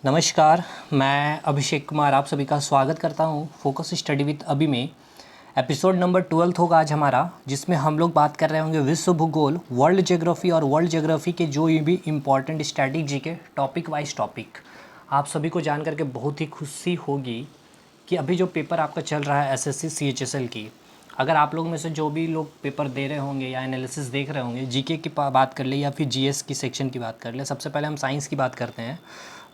नमस्कार, मैं अभिषेक कुमार आप सभी का स्वागत करता हूं फोकस स्टडी विद अभी में। एपिसोड नंबर 12 होगा आज हमारा, जिसमें हम लोग बात कर रहे होंगे विश्व भूगोल, वर्ल्ड ज्योग्राफी और वर्ल्ड ज्योग्राफी के जो भी इम्पॉर्टेंट स्ट्रैटेजी के टॉपिक वाइज टॉपिक। आप सभी को जान करके बहुत ही खुशी होगी कि अभी जो पेपर आपका चल रहा है एसएससी सीएचएसएल की, अगर आप लोग में से जो भी लोग पेपर दे रहे होंगे या एनालिसिस देख रहे होंगे, जीके की बात कर ले या फिर जीएस की सेक्शन की बात कर ले। सबसे पहले हम साइंस की बात करते हैं।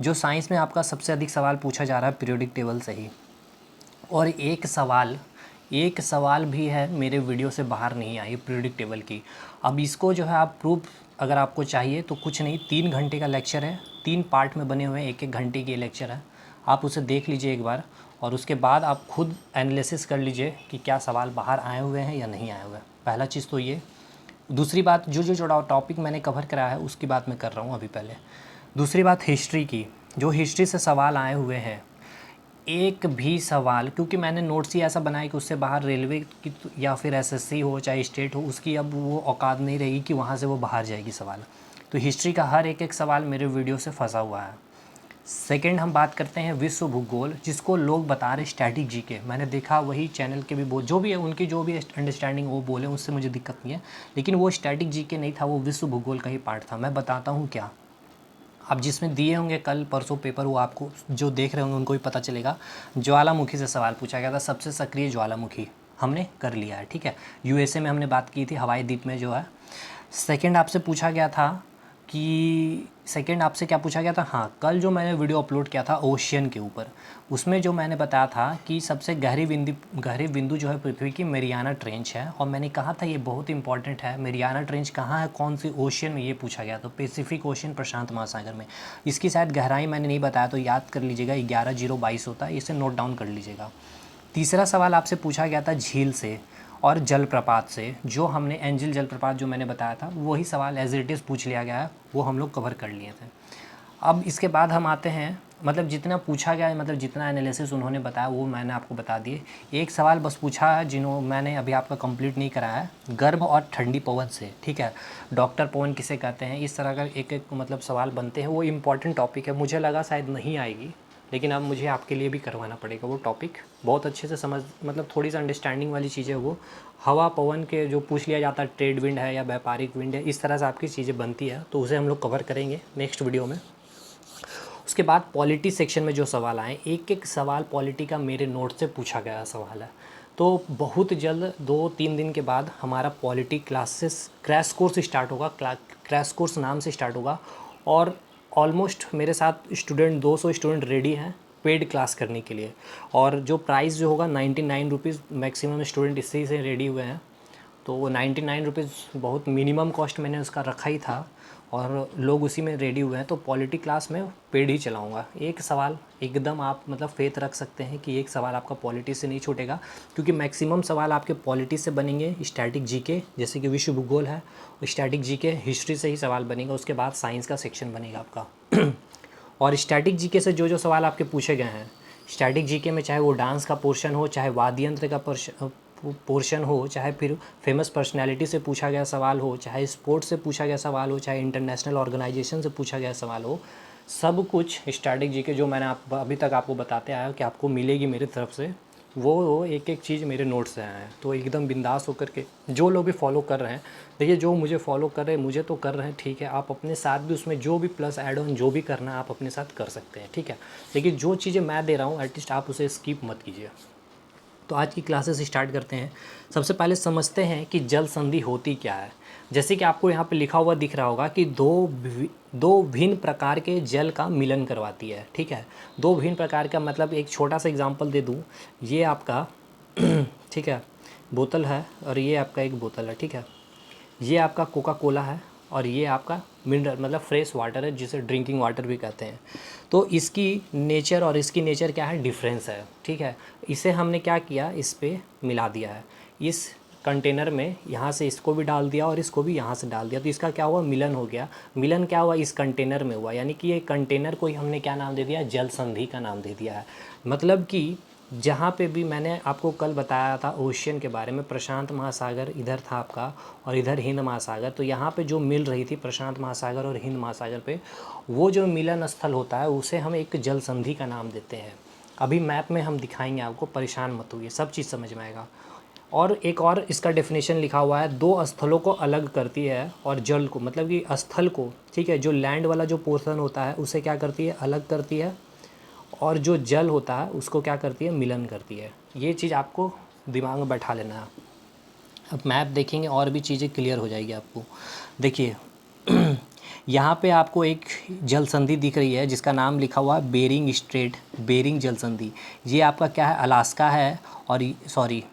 जो साइंस में आपका सबसे अधिक सवाल पूछा जा रहा है पीरियोडिक टेबल से ही, और एक सवाल भी है मेरे वीडियो से बाहर नहीं आई पीरियोडिक टेबल की। अब इसको जो है आप प्रूफ अगर आपको चाहिए तो कुछ नहीं, 3 घंटे का लेक्चर है, 3 पार्ट में बने हुए हैं, 1-1 घंटे की लेक्चर है। आप उसे देख लीजिए एक बार और उसके बाद आप खुद एनालिसिस कर लीजिए कि क्या सवाल बाहर आए हुए हैं या नहीं आए हुए हैं। पहला चीज़ तो ये। दूसरी बात, जो टॉपिक मैंने कवर कराया है उसकी बात मैं कर रहा हूँ अभी पहले। दूसरी बात हिस्ट्री की, जो हिस्ट्री से सवाल आए हुए हैं, एक भी सवाल, क्योंकि मैंने नोट्स ही ऐसा बनाया कि उससे बाहर रेलवे की या फिर एसएससी हो चाहे स्टेट हो, उसकी अब वो औकात नहीं रहेगी कि वहाँ से वो बाहर जाएगी सवाल। तो हिस्ट्री का हर एक सवाल मेरे वीडियो से फंसा हुआ है। सेकंड हम बात करते हैं विश्व भूगोल, जिसको लोग बता रहे स्टैटिक जीके। मैंने देखा वही चैनल के भी जो भी है उनकी जो भी अंडरस्टैंडिंग वो बोले, उससे मुझे दिक्कत नहीं है, लेकिन वो स्टैटिक जीके नहीं था, वो विश्व भूगोल का ही पार्ट था। मैं बताता हूँ क्या। अब जिसमें दिए होंगे कल परसों पेपर, वो आपको जो देख रहे होंगे उनको भी पता चलेगा। ज्वालामुखी से सवाल पूछा गया था, सबसे सक्रिय ज्वालामुखी हमने कर लिया है, ठीक है। यूएसए में हमने बात की थी, हवाई द्वीप में जो है। सेकंड आपसे पूछा गया था कि सेकंड आपसे क्या पूछा गया था, हाँ, कल जो मैंने वीडियो अपलोड किया था ओशियन के ऊपर, उसमें जो मैंने बताया था कि सबसे गहरी बिंदु जो है पृथ्वी की मेरियाना ट्रेंच है, और मैंने कहा था ये बहुत इंपॉर्टेंट है। मेरियाना ट्रेंच कहाँ है, कौन सी ओशियन में, ये पूछा गया। तो पैसिफिक ओशियन, प्रशांत महासागर में। इसकी शायद गहराई मैंने नहीं बताया, तो याद कर लीजिएगा, 11,022 होता है, इसे नोट डाउन कर लीजिएगा। तीसरा सवाल आपसे पूछा गया था झील से और जलप्रपात से, जो हमने एंजल जलप्रपात जो मैंने बताया था वही सवाल एज इट इज़ पूछ लिया गया है, वो हम लोग कवर कर लिए थे। अब इसके बाद हम आते हैं, मतलब जितना पूछा गया है, मतलब जितना एनालिसिस उन्होंने बताया वो मैंने आपको बता दिए। एक सवाल बस पूछा है मैंने अभी आपका कंप्लीट नहीं कराया है, गर्म और ठंडी पवन से, ठीक है। डॉक्टर पवन किसे कहते हैं, इस तरह का एक एक मतलब सवाल बनते हैं। वो इम्पॉर्टेंट टॉपिक है, मुझे लगा शायद नहीं आएगी, लेकिन अब मुझे आपके लिए भी करवाना पड़ेगा। वो टॉपिक बहुत अच्छे से समझ, मतलब थोड़ी सी अंडरस्टैंडिंग वाली चीज़ें, वो हवा पवन के जो पूछ लिया जाता है, ट्रेड विंड है या व्यापारिक विंड है, इस तरह से आपकी चीज़ें बनती है, तो उसे हम लोग कवर करेंगे नेक्स्ट वीडियो में। उसके बाद पॉलिटी सेक्शन में जो सवाल आए, एक एक सवाल पॉलिटी का मेरे नोट से पूछा गया सवाल है। तो बहुत जल्द 2-3 दिन के बाद हमारा polity classes crash course start होगा, क्रैश कोर्स नाम से स्टार्ट होगा। और ऑलमोस्ट मेरे साथ स्टूडेंट 200 स्टूडेंट रेडी हैं पेड क्लास करने के लिए, और जो प्राइस जो होगा 99 रुपीज़, मैक्सिमम स्टूडेंट इसी से रेडी हुए हैं। तो वो 99 रुपीज़ बहुत मिनिमम कॉस्ट मैंने उसका रखा ही था, और लोग उसी में रेडी हुए हैं। तो पॉलिटी क्लास में पेड ही चलाऊंगा। एक सवाल एकदम आप मतलब फेथ रख सकते हैं कि एक सवाल आपका पॉलिटी से नहीं छूटेगा, क्योंकि मैक्सिमम सवाल आपके पॉलिटी से बनेंगे। स्टैटिक जीके जैसे कि विश्व भूगोल है, स्टैटिक जीके हिस्ट्री से ही सवाल बनेगा, उसके बाद साइंस का सेक्शन बनेगा आपका। और स्टैटिक जीके से जो जो सवाल आपके पूछे गए हैं, स्टैटिक जीके में चाहे वो डांस का पोर्शन हो, चाहे वाद्य यंत्र का पोर्शन हो, चाहे फिर फेमस पर्सनैलिटी से पूछा गया सवाल हो, चाहे स्पोर्ट्स से पूछा गया सवाल हो, चाहे इंटरनेशनल ऑर्गेनाइजेशन से पूछा गया सवाल हो, सब कुछ स्टैटिक जीके जो मैंने अभी तक आपको बताते आया कि आपको मिलेगी मेरी तरफ से, वो एक एक चीज़ मेरे नोट्स से आए हैं। तो एकदम बिंदास होकर के जो लोग भी फॉलो कर रहे हैं, देखिए जो मुझे फॉलो कर रहे हैं, मुझे तो कर रहे हैं, ठीक है। आप अपने साथ भी उसमें जो भी प्लस ऐड ऑन जो भी करना है आप अपने साथ कर सकते हैं, ठीक है। लेकिन जो चीज़ें मैं दे रहा हूँ एटलीस्ट आप उसे स्किप मत कीजिए। तो आज की क्लासेस स्टार्ट करते हैं। सबसे पहले समझते हैं कि जल संधि होती क्या है। जैसे कि आपको यहाँ पे लिखा हुआ दिख रहा होगा कि दो भिन्न प्रकार के जल का मिलन करवाती है, ठीक है। दो भिन्न प्रकार का मतलब, एक छोटा सा एग्जांपल दे दूँ, ये आपका ठीक है बोतल है, और ये आपका एक बोतल है, ठीक है। ये आपका कोका कोला है, और ये आपका मिनरल मतलब फ्रेश वाटर है, जिसे ड्रिंकिंग वाटर भी कहते हैं। तो इसकी नेचर और इसकी नेचर क्या है, डिफरेंस है, ठीक है। इसे हमने क्या किया, इस पे मिला दिया है इस कंटेनर में, यहाँ से इसको भी डाल दिया और इसको भी यहाँ से डाल दिया, तो इसका क्या हुआ, मिलन हो गया। मिलन क्या हुआ, इस कंटेनर में हुआ, यानी कि ये कंटेनर को ही हमने क्या नाम दे दिया, जल संधि का नाम दे दिया है। मतलब कि जहाँ पे भी मैंने आपको कल बताया था ओशियन के बारे में, प्रशांत महासागर इधर था आपका और इधर हिंद महासागर, तो यहाँ पे जो मिल रही थी प्रशांत महासागर और हिंद महासागर पे, वो जो मिलन स्थल होता है उसे हम एक जल संधि का नाम देते हैं। अभी मैप में हम दिखाएंगे आपको, परेशान मत होइए, सब चीज़ समझ में आएगा। और एक और इसका डेफिनेशन लिखा हुआ है, दो स्थलों को अलग करती है और जल को, मतलब कि स्थल को, ठीक है, जो लैंड वाला जो पोर्शन होता है उसे क्या करती है, अलग करती है, और जो जल होता है उसको क्या करती है, मिलन करती है। ये चीज़ आपको दिमाग में बैठा लेना है। अब मैप देखेंगे और भी चीज़ें क्लियर हो जाएगी आपको। देखिए यहाँ पे आपको एक जल संधि दिख रही है जिसका नाम लिखा हुआ है बेरिंग स्ट्रेट, बेरिंग जल संधि। ये आपका क्या है, अलास्का है, और सॉरी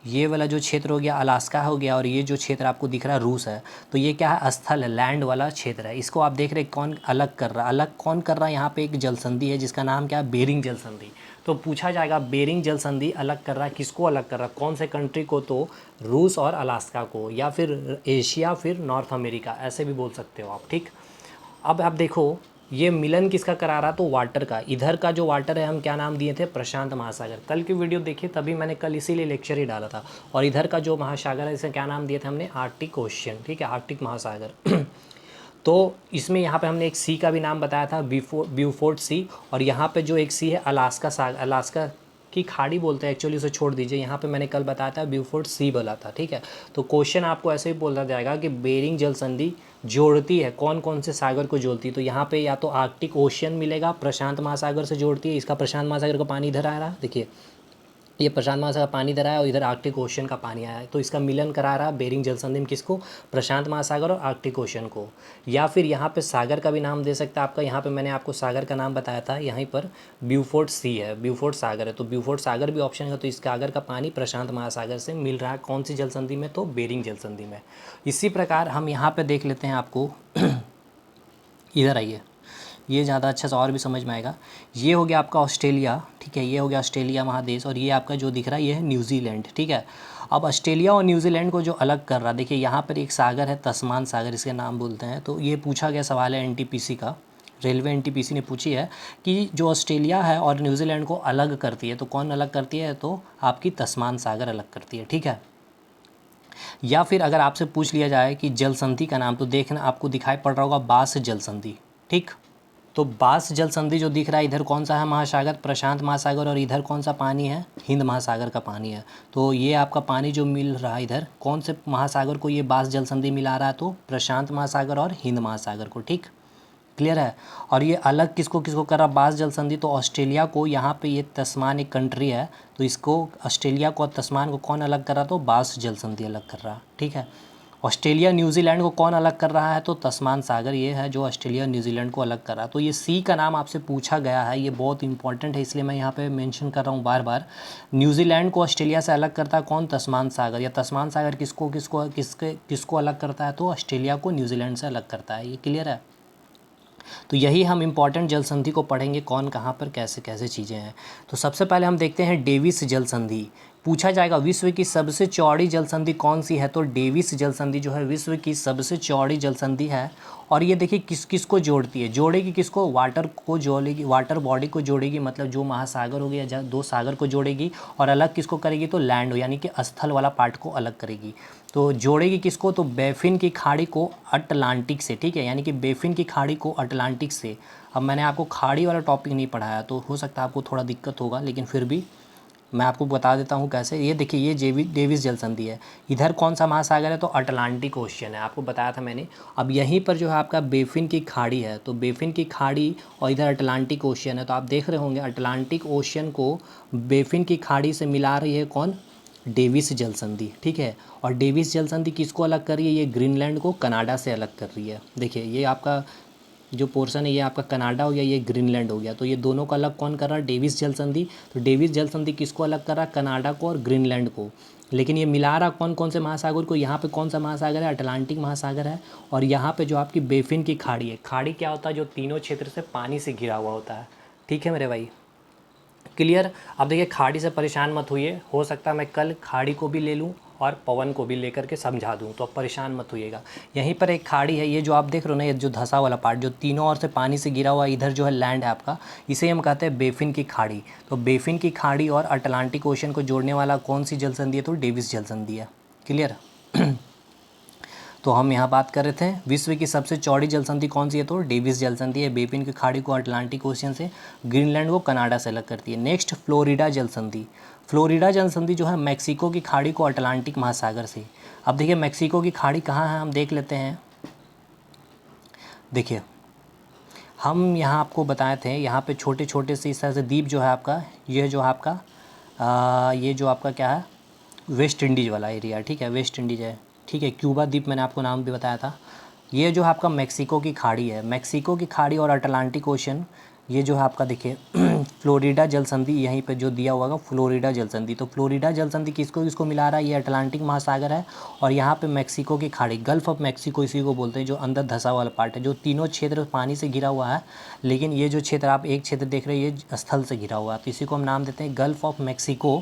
ये वाला जो क्षेत्र हो गया अलास्का हो गया, और ये जो क्षेत्र आपको दिख रहा है रूस है। तो ये क्या है, स्थल है, लैंड वाला क्षेत्र है। इसको आप देख रहे हैं कौन अलग कर रहा है, अलग कौन कर रहा है, यहाँ पे एक जल संधि है जिसका नाम क्या है, बेरिंग जल संधि। तो पूछा जाएगा बेरिंग जल संधि अलग कर रहा है, किसको अलग कर रहा है, कौन से कंट्री को, तो रूस और अलास्का को, या फिर एशिया फिर नॉर्थ अमेरिका, ऐसे भी बोल सकते हो आप, ठीक। अब आप देखो ये मिलन किसका करा रहा, तो वाटर का, इधर का जो वाटर है हम क्या नाम दिए थे, प्रशांत महासागर। कल की वीडियो देखिए, तभी मैंने कल इसीलिए लेक्चर ही डाला था। और इधर का जो महासागर है इसे क्या नाम दिए थे हमने, आर्कटिक ओशियन, ठीक है, आर्कटिक महासागर। तो इसमें यहाँ पे हमने एक सी का भी नाम बताया था, ब्यूफोर्ट सी, और यहाँ पे जो एक सी है अलास्का सागर, अलास्का की खाड़ी बोलते हैं एक्चुअली, उसे छोड़ दीजिए। यहाँ पे मैंने कल बताया था ब्यूफोर्ट सी बोला था, ठीक है। तो क्वेश्चन आपको ऐसे ही बोला जाएगा कि बेरिंग जल संधि जोड़ती है कौन कौन से सागर को जोड़ती है, तो यहाँ पे या तो आर्कटिक ओशियन मिलेगा, प्रशांत महासागर से जोड़ती है, इसका प्रशांत महासागर का पानी इधर आ रहा है, देखिए ये प्रशांत महासागर का पानी इधर आया और इधर आर्कटिक ओशन का पानी आया है, तो इसका मिलन करा रहा है बेरिंग जल संधि में, किसको, प्रशांत महासागर और आर्कटिक ओशन को। या फिर यहाँ पे सागर का भी नाम दे सकता है आपका, यहाँ पे मैंने आपको सागर का नाम बताया था, यहीं पर ब्यूफोर्ट सी है, ब्यूफोर्ट सागर है, तो ब्यूफोर्ट सागर भी ऑप्शन है। तो इस सागर का पानी प्रशांत महासागर से मिल रहा है कौन सी जल संधि में, तो बेरिंग जल संधि में। इसी प्रकार हम यहाँ पर देख लेते हैं आपको इधर आइए, ये ज़्यादा अच्छा सा और भी समझ में आएगा। ये हो गया आपका ऑस्ट्रेलिया, ठीक है, ये हो गया ऑस्ट्रेलिया महादेश, और ये आपका जो दिख रहा है ये है न्यूजीलैंड, ठीक है। अब ऑस्ट्रेलिया और न्यूजीलैंड को जो अलग कर रहा है, देखिए यहाँ पर एक सागर है, तस्मान सागर इसके नाम बोलते हैं। तो ये पूछा गया सवाल है एनटीपीसी का, रेलवे एनटीपीसी ने पूछी है कि जो ऑस्ट्रेलिया है और न्यूजीलैंड को अलग करती है, तो कौन अलग करती है, तो आपकी तस्मान सागर अलग करती है, ठीक है। या फिर अगर आपसे पूछ लिया जाए कि जल संधि का नाम, तो देखना आपको दिखाई पड़ रहा होगा बास जल संधि, ठीक। तो बास जल संधि जो दिख रहा है, इधर कौन सा है महासागर, प्रशांत महासागर, और इधर कौन सा पानी है, हिंद महासागर का पानी है। तो ये आपका पानी जो मिल रहा है इधर कौन से महासागर को, ये बास जल संधि मिला रहा है, तो प्रशांत महासागर और हिंद महासागर को, ठीक, क्लियर है। और ये अलग किसको किसको कर रहा, बास जल संधि, तो ऑस्ट्रेलिया को, यहाँ पे ये तस्मान एक कंट्री है, तो इसको ऑस्ट्रेलिया को और तस्मान को कौन अलग कर रहा, तो बास जल संधि अलग कर रहा, ठीक है। ऑस्ट्रेलिया न्यूजीलैंड को कौन अलग कर रहा है, तो तस्मान सागर ये है जो ऑस्ट्रेलिया न्यूजीलैंड को अलग कर रहा है। तो ये सी का नाम आपसे पूछा गया है, ये बहुत इंपॉर्टेंट है, इसलिए मैं यहाँ पे मेंशन कर रहा हूँ बार बार। न्यूजीलैंड को ऑस्ट्रेलिया से अलग करता है कौन, तस्मान सागर, या तस्मान सागर किसको अलग करता है, तो ऑस्ट्रेलिया को न्यूजीलैंड से अलग करता है। ये क्लियर है। तो यही हम इम्पॉर्टेंट जल संधि को पढ़ेंगे, कौन कहाँ पर कैसे कैसे चीज़ें हैं। तो सबसे पहले हम देखते हैं डेविस जल संधि। पूछा जाएगा विश्व की सबसे चौड़ी जल संधि कौन सी है, तो डेविस जल संधि जो है विश्व की सबसे चौड़ी जल संधि है। और ये देखिए किस को जोड़ती है, जोड़ेगी किसको, वाटर को जोड़ेगी, वाटर बॉडी को जोड़ेगी, मतलब जो महासागर हो गया, दो सागर को जोड़ेगी, और अलग किसको करेगी, तो लैंड हो यानी कि स्थल वाला पार्ट को अलग करेगी। तो जोड़ेगी किसको, तो बेफिन की खाड़ी को अटलांटिक से, ठीक है, यानी कि बेफिन की खाड़ी को अटलांटिक से। अब मैंने आपको खाड़ी वाला टॉपिक नहीं पढ़ाया, तो हो सकता है आपको थोड़ा दिक्कत होगा, लेकिन फिर भी मैं आपको बता देता हूँ कैसे। ये देखिए ये डेविस जल संधि है, इधर कौन सा महासागर है, तो अटलांटिक ओशियन है, आपको बताया था मैंने। अब यहीं पर जो है आपका बेफिन की खाड़ी है, तो बेफिन की खाड़ी और इधर अटलांटिक ओशियन है, तो आप देख रहे होंगे अटलांटिक ओशियन को बेफिन की खाड़ी से मिला रही है कौन, डेविस जल संधि, ठीक है। और डेविस जल संधि किसको अलग कर रही है, ये ग्रीनलैंड को कनाडा से अलग कर रही है। देखिए ये आपका जो पोर्शन है ये आपका कनाडा हो गया, ये ग्रीनलैंड हो गया, तो ये दोनों को अलग कौन कर रहा है, डेविस जल संधि। तो डेविस जल संधि किसको अलग कर रहा है, कनाडा को और ग्रीनलैंड को। लेकिन ये मिला रहा कौन कौन से महासागर को, यहाँ पे कौन सा महासागर है, अटलांटिक महासागर है। और यहाँ पे जो आपकी बेफिन की खाड़ी है, खाड़ी क्या होता है, जो तीनों क्षेत्र से पानी से घिरा हुआ होता है, ठीक है मेरे भाई, क्लियर। अब देखिए खाड़ी से परेशान मत होइए, हो सकता है मैं कल खाड़ी को भी ले लूँ और पवन को भी लेकर के समझा दूँ, तो आप परेशान मत होइएगा। यहीं पर एक खाड़ी है, ये जो आप देख रहे हो ना, ये जो धंसा वाला पार्ट जो तीनों ओर से पानी से घिरा हुआ, इधर जो है लैंड है आपका, इसे हम कहते हैं बेफिन की खाड़ी। तो बेफिन की खाड़ी और अटलांटिक ओशन को जोड़ने वाला कौन सी जल संधि है? तो डेविस जल संधि है। क्लियर? तो हम यहाँ बात कर रहे थे विश्व की सबसे चौड़ी जल संधि कौन सी है? तो डेविस जल संधि है। बेफिन की खाड़ी को अटलांटिक ओशियन से, ग्रीनलैंड को कनाडा से अलग करती है। नेक्स्ट फ्लोरिडा जल संधि। फ्लोरिडा जल संधि जो है मैक्सिको की खाड़ी को अटलांटिक महासागर से। अब देखिए मैक्सिको की खाड़ी कहाँ है, हम देख लेते हैं। देखिए हम यहाँ आपको बताए थे, यहाँ पे छोटे छोटे से इस तरह से द्वीप जो है आपका, ये जो आपका ये जो आपका क्या है, वेस्ट इंडीज़ वाला एरिया, ठीक है, वेस्ट इंडीज़ है, ठीक है। क्यूबा द्वीप मैंने आपको नाम भी बताया था। ये जो आपका मैक्सिको की खाड़ी है, मैक्सिको की खाड़ी और अटलांटिक ओशन, ये जो है आपका देखिए फ्लोरिडा जल संधि, यहीं पे जो दिया हुआ है फ्लोरिडा जल संधि। तो फ्लोरिडा जल संधि किसको किसको मिला रहा है? ये अटलांटिक महासागर है और यहाँ पे मैक्सिको की खाड़ी, गल्फ ऑफ मैक्सिको इसी को बोलते हैं, जो अंदर धंसा वाला पार्ट है, जो तीनों क्षेत्र पानी से घिरा हुआ है, लेकिन ये जो क्षेत्र आप एक क्षेत्र देख रहे हैं ये स्थल से घिरा हुआ है, तो इसी को हम नाम देते हैं गल्फ ऑफ मैक्सिको।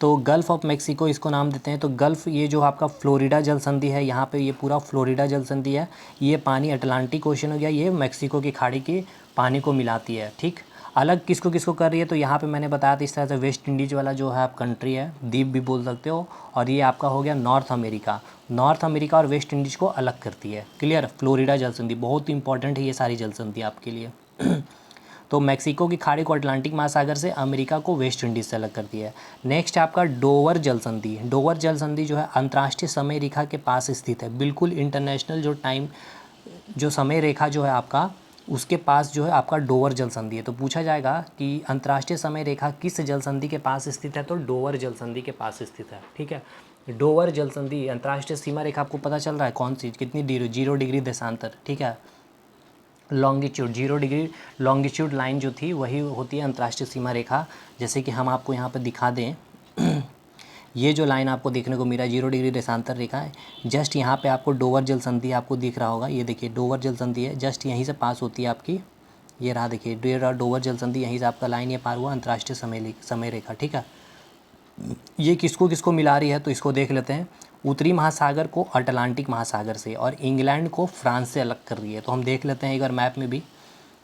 तो गल्फ़ ऑफ मैक्सिको इसको नाम देते हैं। तो गल्फ़, ये जो आपका फ्लोरिडा जल संधि है, यहाँ पे ये पूरा फ्लोरिडा जल संधि है, ये पानी अटलांटिक ओशन हो गया, ये मैक्सिको की खाड़ी के पानी को मिलाती है, ठीक। अलग किसको किसको कर रही है? तो यहाँ पे मैंने बताया था इस तरह से वेस्ट इंडीज़ वाला जो है आप कंट्री है, द्वीप भी बोल सकते हो, और ये आपका हो गया नॉर्थ अमेरिका। नॉर्थ अमेरिका और वेस्ट इंडीज़ को अलग करती है। क्लियर? फ्लोरिडा जल संधि बहुत इंपॉर्टेंट है ये सारी जल संधि आपके लिए। तो मैक्सिको की खाड़ी को अटलांटिक महासागर से, अमेरिका को वेस्ट इंडीज़ से अलग करती है। नेक्स्ट आपका डोवर जल संधि। डोवर जल संधि जो है अंतर्राष्ट्रीय समय रेखा के पास स्थित है, बिल्कुल इंटरनेशनल जो टाइम, जो समय रेखा जो है आपका, उसके पास जो है आपका डोवर जल संधि है। तो पूछा जाएगा कि अंतर्राष्ट्रीय समय रेखा किस जल संधि के पास स्थित है? तो डोवर जल संधि के पास स्थित है, ठीक है। डोवर जल संधि, अंतर्राष्ट्रीय सीमा रेखा आपको पता चल रहा है कौन सी, कितनी 0 डिग्री देशांतर, ठीक है। लॉन्गिट्यूड 0 डिग्री लॉन्गिट्यूड लाइन जो थी वही होती है अंतर्राष्ट्रीय सीमा रेखा। जैसे कि हम आपको यहाँ पर दिखा दें, ये जो लाइन आपको देखने को मिला है 0 डिग्री देशांतर रेखा है, जस्ट यहाँ पे आपको डोवर जल संधि आपको दिख रहा होगा, ये देखिए डोवर जल संधि है, जस्ट यहीं से पास होती है आपकी, ये रहा देखिए डोवर जल संधि, यहीं से आपका लाइन ये पार हुआ अंतर्राष्ट्रीय समय रेखा, ठीक है। ये किसको किसको मिला रही है? तो इसको देख लेते हैं। उत्तरी महासागर को अटलांटिक महासागर से और इंग्लैंड को फ्रांस से अलग कर रही है। तो हम देख लेते हैं एक बार मैप में भी,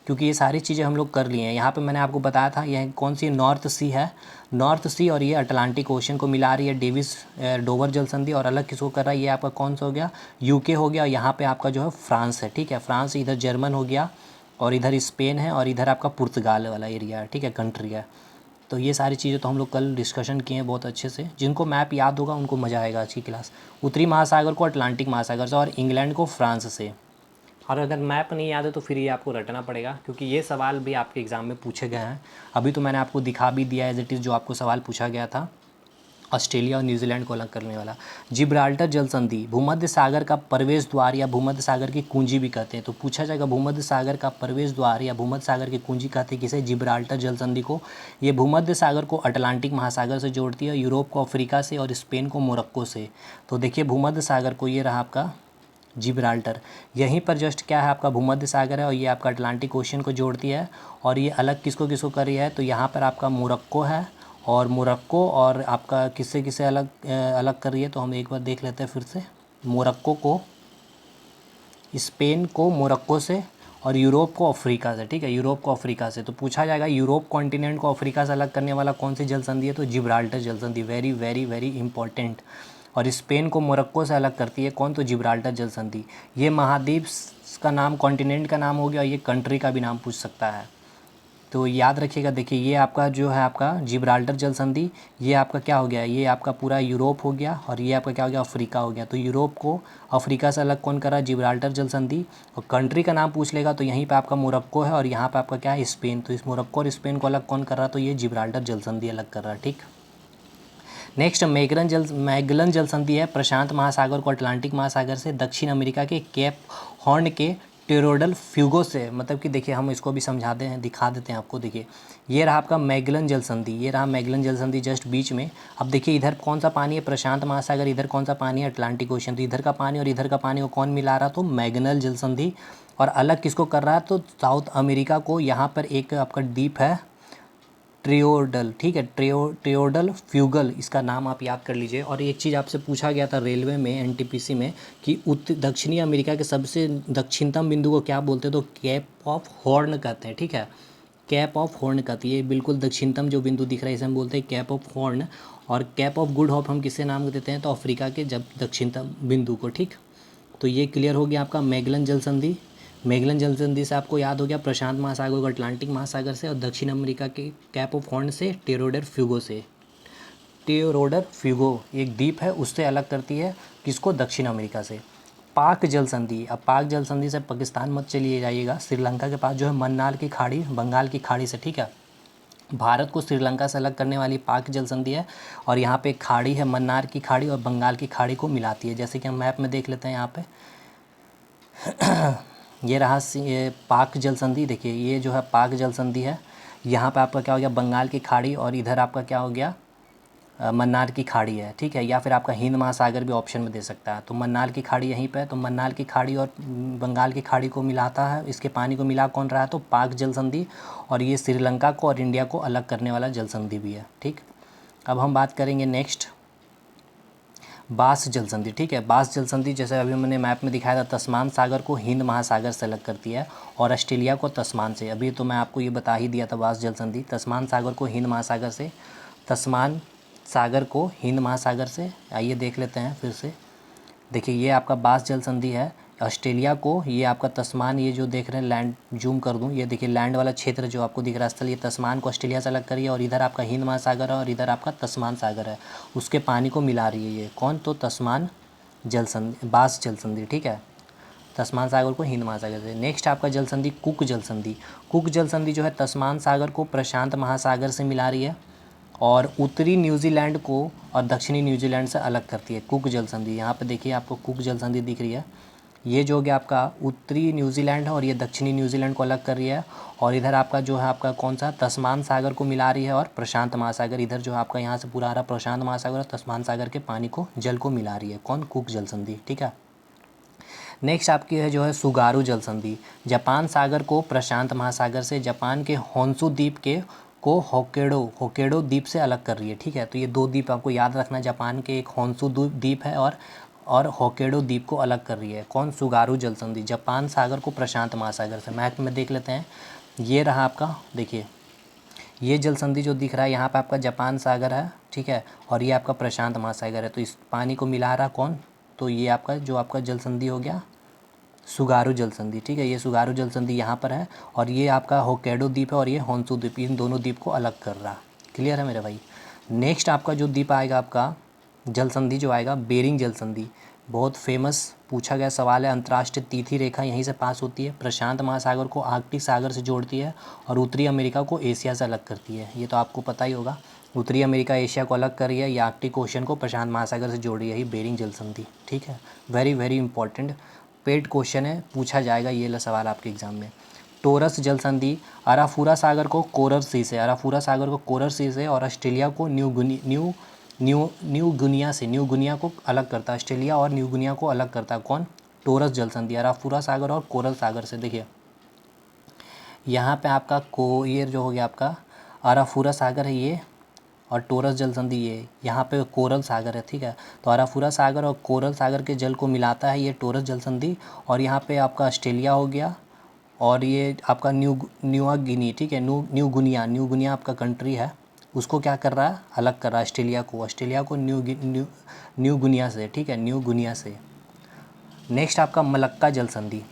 क्योंकि ये सारी चीज़ें हम लोग कर लिए हैं। यहाँ पे मैंने आपको बताया था यह कौन सी नॉर्थ सी है, नॉर्थ सी, और ये अटलांटिक ओशन को मिला रही है डेविस डोवर जल संधि। और अलग किसको कर रहा है? ये आपका कौन सा हो गया? यूके हो गया। यहाँ पे आपका जो है फ्रांस है, ठीक है, फ्रांस, इधर जर्मन हो गया, और इधर स्पेन है, और इधर आपका पुर्तगाल वाला एरिया है, ठीक है, कंट्री है। तो ये सारी चीज़ें तो हम लोग कल डिस्कशन किए हैं बहुत अच्छे से। जिनको मैप याद होगा उनको मज़ा आएगा आज की क्लास। उत्तरी महासागर को अटलांटिक महासागर से और इंग्लैंड को फ्रांस से। और अगर मैप नहीं याद है तो फिर ये आपको रटना पड़ेगा, क्योंकि ये सवाल भी आपके एग्ज़ाम में पूछे गए हैं। अभी तो मैंने आपको दिखा भी दिया एज इट इज़ जो आपको सवाल पूछा गया था, ऑस्ट्रेलिया और न्यूजीलैंड को अलग करने वाला। जिब्राल्टर जल संधि भूमध्य सागर का प्रवेश द्वार या भूमध्य सागर की कुंजी भी कहते हैं। तो पूछा जाएगा भूमध्य सागर का प्रवेश द्वार या भूमध्य सागर की कुंजी कहते हैं किसे? जिब्राल्टर जल संधि को। ये भूमध्य सागर को अटलांटिक महासागर से जोड़ती है, यूरोप को अफ्रीका से और स्पेन को मोरक्को से। तो देखिए भूमध्य सागर को, ये रहा आपका जिब्राल्टर, यहीं पर जस्ट क्या है आपका भूमध्य सागर है, और ये आपका अटलांटिक ओशन को जोड़ती है। और ये अलग किसको किसको कर रही है? तो यहाँ पर आपका मोरक्को है, और मोरक्को और आपका किससे किससे अलग अलग कर रही है? तो हम एक बार देख लेते हैं फिर से। मोरक्को को स्पेन को मोरक्को से, और यूरोप को अफ्रीका से, ठीक है, यूरोप को अफ्रीका से। तो पूछा जाएगा यूरोप कॉन्टिनेंट को अफ्रीका से अलग करने वाला कौन सी जल संधि है? तो जिब्राल्टर जल संधि, वेरी वेरी वेरी इंपॉर्टेंट। और स्पेन को मोरक्को से अलग करती है कौन? तो जिब्राल्टर जल संधि। ये महाद्वीप का नाम, कॉन्टिनेंट का नाम हो गया, ये कंट्री का भी नाम पूछ सकता है, तो याद रखिएगा। देखिए ये आपका जो है आपका जिब्राल्टर जल संधि, ये आपका क्या हो गया? ये आपका पूरा यूरोप हो गया, और ये आपका क्या हो गया? अफ्रीका हो गया। तो यूरोप को अफ्रीका से अलग कौन कर रहा है? जिब्राल्टर जल संधि। और कंट्री का नाम पूछ लेगा तो यहीं पे आपका मोरक्को है, और यहाँ पे आपका क्या है? स्पेन। तो इस मोरक्को और स्पेन को अलग कौन कर रहा है? तो ये जिब्राल्टर जल संधि अलग कर रहा है, ठीक। नेक्स्ट मैगलन जल संधि है प्रशांत महासागर को अटलांटिक महासागर से, दक्षिण अमेरिका के केप हॉर्न के टेरोडल फ्यूगो से। मतलब कि देखिए हम इसको भी समझा दें हैं, दिखा देते हैं आपको। देखिए ये रहा आपका मैगलन जल संधि, ये रहा मैगलन जल संधि जस्ट बीच में। अब देखिए इधर कौन सा पानी है? प्रशांत महासागर, इधर कौन सा पानी है? Atlantic ocean. तो इधर का पानी और इधर का पानी को कौन मिला रहा? तो मैगनल जल संधि। और अलग किसको कर रहा है? तो साउथ अमेरिका को। यहाँ पर एक आपका द्वीप है ट्रियोडल, ठीक है, ट्रियोडल फ्यूगल, इसका नाम आप याद कर लीजिए। और एक चीज़ आपसे पूछा गया था रेलवे में एनटीपीसी में कि दक्षिणी अमेरिका के सबसे दक्षिणतम बिंदु को क्या बोलते हैं, तो कैप ऑफ हॉर्न कहते हैं, ठीक है, कैप ऑफ हॉर्न कहती है। बिल्कुल दक्षिणतम जो बिंदु दिख रहा है इसे हम बोलते हैं कैप ऑफ हॉर्न। और कैप ऑफ गुड होप हम किससे नाम देते हैं, तो अफ्रीका के जब दक्षिणतम बिंदु को, ठीक। तो ये क्लियर हो गया आपका मैगलन जल संधि। मैगलन जल संधि से आपको याद हो गया प्रशांत महासागर को अटलांटिक महासागर से, और दक्षिण अमेरिका के कैप ऑफ हॉर्न से टेरोडर फ्यूगो से। टेरोडर फ्यूगो एक द्वीप है, उससे अलग करती है किसको, दक्षिण अमेरिका से। पाक जल संधि, अब पाक जल संधि से पाकिस्तान मत चलिए जाइएगा, श्रीलंका के पास जो है मन्नार की खाड़ी, बंगाल की खाड़ी से, ठीक है। भारत को श्रीलंका से अलग करने वाली पाक जल संधि है, और यहाँ पे एक खाड़ी है मन्नार की खाड़ी, और बंगाल की खाड़ी को मिलाती है। जैसे कि हम मैप में देख लेते हैं यहाँ पे ये रहा ये पाक जल संधि, देखिए ये जो है पाक जल संधि है। यहाँ पे आपका क्या हो गया, बंगाल की खाड़ी, और इधर आपका क्या हो गया, मन्नार की खाड़ी है, ठीक है। या फिर आपका हिंद महासागर भी ऑप्शन में दे सकता है। तो मन्नार की खाड़ी यहीं पे है, तो मन्नार की खाड़ी और बंगाल की खाड़ी को मिलाता है, इसके पानी को मिला कौन रहा है, तो पाक जल संधि। और ये श्रीलंका को और इंडिया को अलग करने वाला जल संधि भी है, ठीक। अब हम बात करेंगे नेक्स्ट बास जल संधि, ठीक है। बास जल संधि जैसे अभी मैंने मैप में दिखाया था, तस्मान सागर को हिंद महासागर से अलग करती है, और ऑस्ट्रेलिया को तस्मान से। अभी तो मैं आपको ये बता ही दिया था, बास जल संधि तस्मान सागर को हिंद महासागर से, तस्मान सागर को हिंद महासागर से। आइए देख लेते हैं फिर से, देखिए ये आपका बास जल संधि है। ऑस्ट्रेलिया को, ये आपका तस्मान, ये जो देख रहे हैं लैंड, जूम कर दूं, ये देखिए लैंड वाला क्षेत्र जो आपको दिख रहा है स्थल, ये तस्मान को ऑस्ट्रेलिया से अलग करिए, और इधर आपका हिंद महासागर है और इधर आपका तस्मान सागर है, उसके पानी को मिला रही है ये कौन, तो तस्मान जल संधि, बास जल संधि, ठीक है। तस्मान सागर को हिंद महासागर से। नेक्स्ट आपका जल संधि कुक जल संधि। कुक जल संधि जो है तस्मान सागर को प्रशांत महासागर से मिला रही है, और उत्तरी न्यूजीलैंड को और दक्षिणी न्यूजीलैंड से अलग करती है। कुक जल संधि, यहाँ पे देखिए आपको कुक जल संधि दिख रही है, ये जो हो गया आपका उत्तरी न्यूजीलैंड है, और ये दक्षिणी न्यूजीलैंड को अलग कर रही है। और इधर आपका जो है आपका कौन सा, तस्मान सागर को मिला रही है, और प्रशांत महासागर, इधर जो है आपका यहाँ से पूरा आ रहा प्रशांत महासागर और तस्मान सागर के पानी को, जल को मिला रही है कौन, कुक जल संधि, ठीक है। नेक्स्ट आपकी है जो है सुगारू जल संधि। जापान सागर को प्रशांत महासागर से, जापान के होन्शु द्वीप के को होक्काइडो द्वीप से अलग कर रही है, ठीक है। तो ये दो द्वीप आपको याद रखना, जापान के एक होन्शु द्वीप है और होक्काइडो द्वीप को अलग कर रही है कौन, सुगारू जल संधि। जापान सागर को प्रशांत महासागर से। मैप में देख लेते हैं, ये रहा आपका, देखिए ये जल संधि जो दिख रहा है यहाँ पे आपका जापान सागर है, ठीक है, और ये आपका प्रशांत महासागर है। तो इस पानी को मिला रहा कौन, तो ये आपका जो आपका जल संधि हो गया सुगारू जल संधि, ठीक है। ये सुगारू जल संधि यहाँ पर है, और ये आपका होक्काइडो द्वीप है और ये होन्शु द्वीप, इन दोनों द्वीप को अलग कर रहा। क्लियर है मेरे भाई। नेक्स्ट आपका जो द्वीप आएगा आपका जल संधि जो आएगा बेरिंग जल संधि, बहुत फेमस पूछा गया सवाल है। अंतर्राष्ट्रीय तिथि रेखा यहीं से पास होती है, प्रशांत महासागर को आर्कटिक सागर से जोड़ती है, और उत्तरी अमेरिका को एशिया से अलग करती है। ये तो आपको पता ही होगा, उत्तरी अमेरिका एशिया को अलग कर रही है, या आर्कटिक ओशन को प्रशांत महासागर से जोड़ रही है, ये बेरिंग जल संधि, ठीक है। Very very important paid question है, पूछा जाएगा ये सवाल आपके एग्जाम में। टोरस जल संधि, अराफुरा सागर को कोरल सी से, अराफुरा सागर को कोरल सी से, और ऑस्ट्रेलिया को न्यू गुनिया को अलग करता है, ऑस्ट्रेलिया और न्यू गुनिया को अलग करता है कौन, टोरस जल संधि, अराफुरा सागर और कोरल सागर से। देखिए यहाँ पे आपका ये जो हो गया आपका अराफुरा सागर है ये, और टोरस जल संधि ये, यहाँ पे कोरल सागर है, ठीक है। तो अराफुरा सागर और कोरल सागर के जल को मिलाता है ये टोरस जल संधि, और यहाँ पे आपका ऑस्ट्रेलिया हो गया, और ये आपका न्यू गिनी, ठीक है, न्यू गुनिया आपका कंट्री है, उसको क्या कर रहा है, अलग कर रहा है ऑस्ट्रेलिया को न्यू गुनिया से, ठीक है, न्यू गुनिया से। नेक्स्ट आपका मलक्का जल संधि।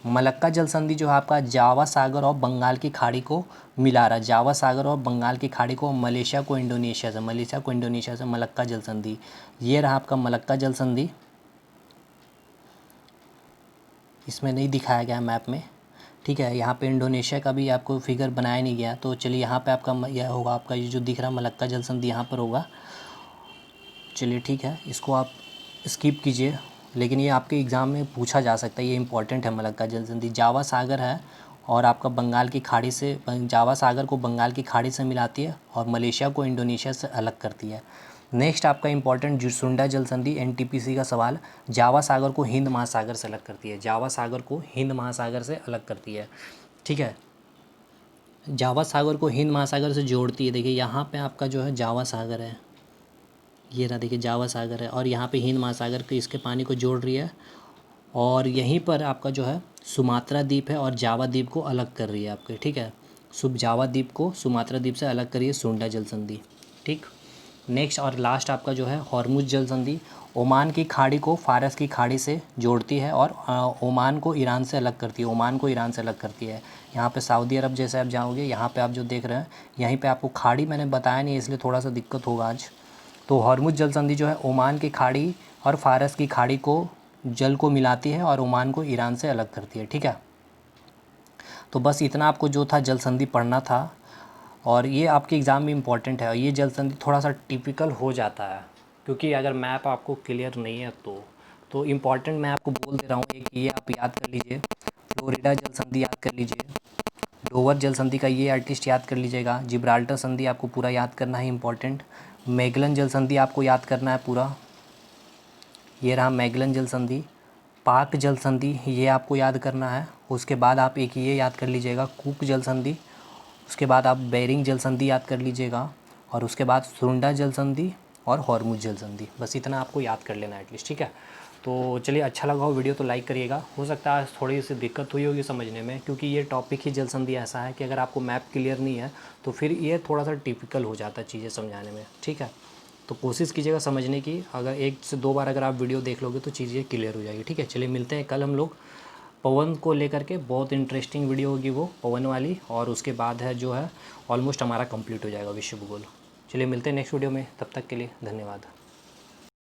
मलक्का जल संधि जो है आपका जावा सागर और बंगाल की खाड़ी को मिला रहा है, जावा सागर और बंगाल की खाड़ी को, मलेशिया को इंडोनेशिया से मलक्का जल संधि। ये रहा आपका मलक्का जल संधि, इसमें नहीं दिखाया गया मैप में, ठीक है। यहाँ पे इंडोनेशिया का भी आपको फिगर बनाया नहीं गया, तो चलिए यहाँ पे आपका यह होगा, आपका ये जो दिख रहा है मलक्का जल संधि यहाँ पर होगा। चलिए ठीक है, इसको आप स्किप कीजिए, लेकिन ये आपके एग्ज़ाम में पूछा जा सकता है, ये इंपॉर्टेंट है। मलक्का जल संधि जावा सागर है, और आपका बंगाल की खाड़ी से, जावा सागर को बंगाल की खाड़ी से मिलाती है, और मलेशिया को इंडोनेशिया से अलग करती है। नेक्स्ट आपका इंपॉर्टेंट जुसुंडा जल संधि, एनटीपीसी का सवाल, जावा सागर को हिंद महासागर से अलग करती है, जावा सागर को हिंद महासागर से अलग करती है, ठीक है। जावा सागर को हिंद महासागर से जोड़ती है। देखिए यहाँ पे आपका जो है जावा सागर है, ये रहा देखिए जावा सागर है, और यहाँ पे हिंद महासागर के इसके पानी को जोड़ रही है। और यहीं पर आपका जो है सुमात्रा द्वीप है और जावा द्वीप को अलग कर रही है आपके, ठीक है। जावा द्वीप को सुमात्रा द्वीप से अलग कर रही है सुंडा जल संधि, ठीक। नेक्स्ट और लास्ट आपका जो है हॉर्मुज जल संधि, ओमान की खाड़ी को फारस की खाड़ी से जोड़ती है और ओमान को ईरान से अलग करती है, ओमान को ईरान से अलग करती है। यहाँ पे सऊदी अरब जैसे आप जाओगे, यहाँ पे आप जो देख रहे हैं यहीं पे आपको खाड़ी मैंने बताया नहीं, इसलिए थोड़ा सा दिक्कत होगा आज। तो हॉर्मुज जल संधि जो है ओमान की खाड़ी और फारस की खाड़ी को जल को मिलाती है और ओमान को ईरान से अलग करती है, ठीक है। तो बस इतना आपको जो था जल संधि पढ़ना था, और ये आपके एग्ज़ाम में इम्पॉर्टेंट है। ये जल संधि थोड़ा सा टिपिकल हो जाता है, क्योंकि अगर मैप आपको क्लियर नहीं है तो इम्पॉर्टेंट मैं आपको बोल दे रहा हूँ। एक ये आप याद कर लीजिए, फ्लोरिडा जल संधि याद कर लीजिए, डोवर जल संधि का ये एटलीस्ट याद कर लीजिएगा, जिब्राल्टर संधि आपको पूरा याद करना है इम्पॉर्टेंट, मैगलन जल संधि आपको याद करना है पूरा, ये रहा मैगलन जल संधि, पाक जल संधि ये आपको याद करना है। उसके बाद आप एक ये याद कर लीजिएगा कूक जल संधि, उसके बाद आप बेरिंग जल संधि याद कर लीजिएगा, और उसके बाद सुंडा जल संधि और हॉर्मुज जल संधि, बस इतना आपको याद कर लेना है एटलीस्ट, ठीक है। तो चलिए, अच्छा लगा हो वीडियो तो लाइक करिएगा। हो सकता है थोड़ी सी दिक्कत हुई होगी समझने में, क्योंकि ये टॉपिक ही जल संधि ऐसा है कि अगर आपको मैप क्लियर नहीं है तो फिर ये थोड़ा सा टिपिकल हो जाता है चीज़ें समझाने में, ठीक है। तो कोशिश कीजिएगा समझने की, अगर 1 से 2 बार अगर आप वीडियो देख लोगे तो चीज़ें क्लियर हो जाएगी, ठीक है। चलिए मिलते हैं कल हम लोग पवन को लेकर के, बहुत इंटरेस्टिंग वीडियो होगी वो पवन वाली, और उसके बाद है जो है ऑलमोस्ट हमारा कंप्लीट हो जाएगा विश्व भूगोल। चलिए मिलते हैं नेक्स्ट वीडियो में, तब तक के लिए धन्यवाद।